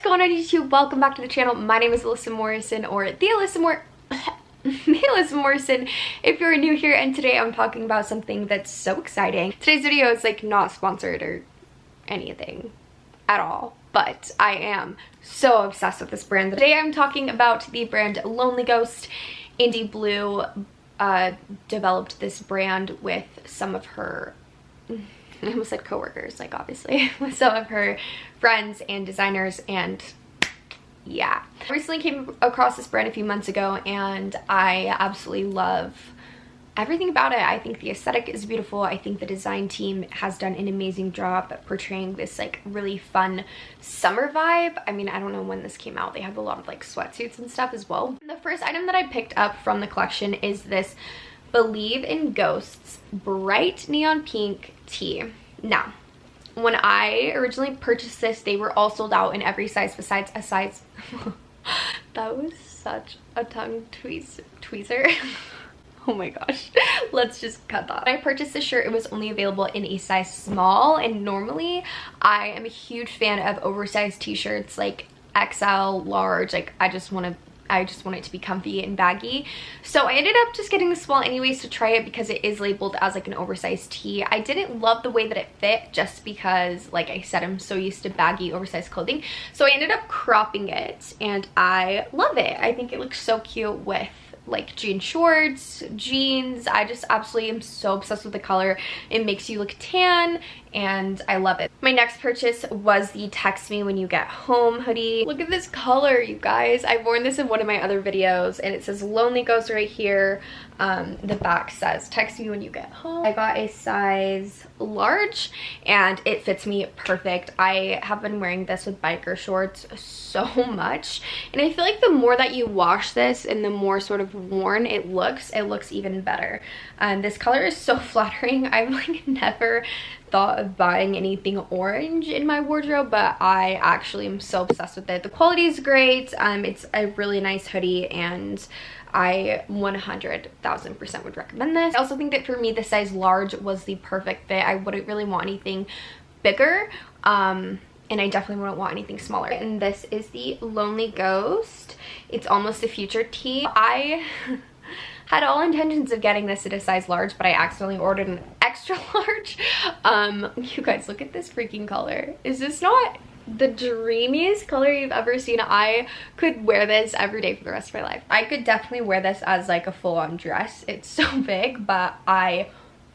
What's going on YouTube? Welcome back to the channel. My name is Alyssa Morrison, or the Alyssa Morrison if you're new here, and today I'm talking about something that's so exciting. Today's video is like not sponsored or anything at all, but I am so obsessed with this brand. Today I'm talking about the brand Lonely Ghost. Indy Blue developed this brand with some of her, I almost said coworkers, like obviously, with some of her friends and designers, and yeah. I recently came across this brand a few months ago and I absolutely love everything about it. I think the aesthetic is beautiful. I think the design team has done an amazing job at portraying this like really fun summer vibe. I mean, I don't know when this came out. They have a lot of like sweatsuits and stuff as well. The first item that I picked up from the collection is this Believe in Ghosts bright neon pink tee. Now, when I originally purchased this, they were all sold out in every size besides a size that was such a tongue tweezer. Oh my gosh, let's just cut that. When I purchased this shirt, it was only available in a size small, and normally I am a huge fan of oversized t-shirts like XL, large. Like I just want it to be comfy and baggy. So I ended up just getting the small anyways to try it because it is labeled as like an oversized tee. I didn't love the way that it fit just because, like I said, I'm so used to baggy oversized clothing. So I ended up cropping it and I love it. I think it looks so cute with like jean shorts, jeans. I just absolutely am so obsessed with the color. It makes you look tan and I love it. My next purchase was the Text Me When You Get Home hoodie. Look at this color, you guys. I've worn this in one of my other videos and it says Lonely Ghost right here. The back says Text Me When You Get Home. I got a size large and it fits me perfect. I have been wearing this with biker shorts so much, and I feel like the more that you wash this and the more sort of worn it looks even better. This color is so flattering. I've like never thought of buying anything orange in my wardrobe, but I actually am so obsessed with it. The quality is great. It's a really nice hoodie and I 100,000% would recommend this. I also think that for me the size large was the perfect fit. I wouldn't really want anything bigger, and I definitely wouldn't want anything smaller. And this is the Lonely Ghost. It's almost a future tee. I had all intentions of getting this at a size large, but I accidentally ordered an extra large. You guys, look at this freaking color. Is this not the dreamiest color you've ever seen? I could wear this every day for the rest of my life. I could definitely wear this as like a full-on dress. It's so big, but I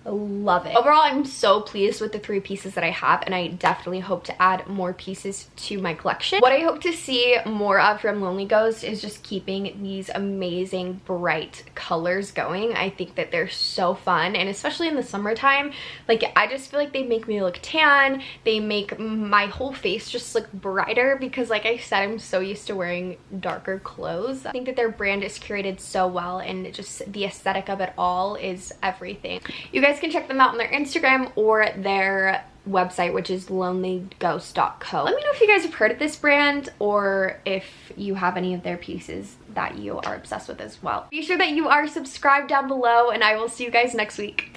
love it. Overall, I'm so pleased with the 3 pieces that I have, and I definitely hope to add more pieces to my collection. What I hope to see more of from Lonely Ghost is just keeping these amazing bright colors going. I think that they're so fun, and especially in the summertime, like I just feel like they make me look tan. They make my whole face just look brighter because, like I said, I'm so used to wearing darker clothes. I think that their brand is curated so well, and just the aesthetic of it all is everything. You guys can check them out on their Instagram or their website, which is lonelyghost.co. Let me know if you guys have heard of this brand or if you have any of their pieces that you are obsessed with as well. Be sure that you are subscribed down below, and I will see you guys next week.